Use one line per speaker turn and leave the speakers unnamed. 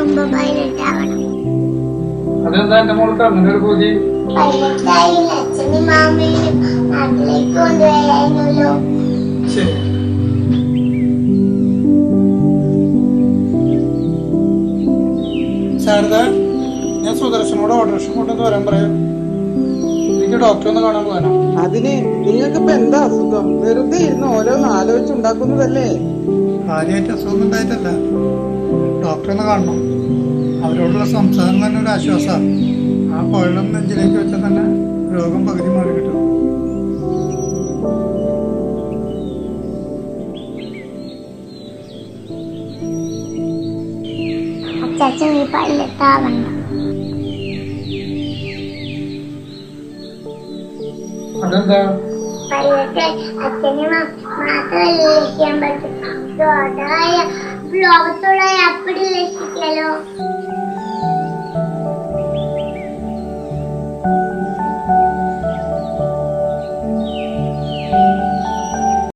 ആവുമ്പോ 18 ആവണം.
അതെന്താ എന്റെ മോൾക്ക് അങ്ങനെ ഒരു പൂജി?
18 ആയില്ല, അച്ഛനും മാമയും നാട്ടിലേക്ക് കൊണ്ടുപോയായിരുന്നല്ലോ.
ശരി. ശാരദ, ഞാൻ സുദർശനോട് ഓട്ടോറിക്ഷ കൊണ്ടെന്ന് വരാൻ പറയാം. എനിക്ക് ഡോക്ടറെ ഒന്ന് കാണാൻ പോകാനോ?
അതിന് നിങ്ങൾക്കിപ്പോ എന്താ അസുഖം? വെറുതെ ഇരുന്ന് ഓരോന്ന് ആലോചിച്ചുണ്ടാക്കുന്നതല്ലേ.
കാര്യമായിട്ട് അസുഖം ഉണ്ടായിട്ടല്ല, ഡോക്ടറെ ഒന്ന് കാണണം. അവരോടുള്ള സംസാരം തന്നെ ഒരു ആശ്വാസമാണ്. ആ കുഴലും നെഞ്ചിലേക്ക് വെച്ചാൽ തന്നെ രോഗം പകുതി മാറി കിട്ടും.
അച്ഛൻ ഈ പല്ലത്താവണ്ട.
അതെന്താ?
പല്ലത്തെ അച്ഛന് മാത്രമല്ലേ രക്ഷിക്കാൻ പറ്റും. ലോകത്തുള്ള അപ്പടി രക്ഷിക്കലോ.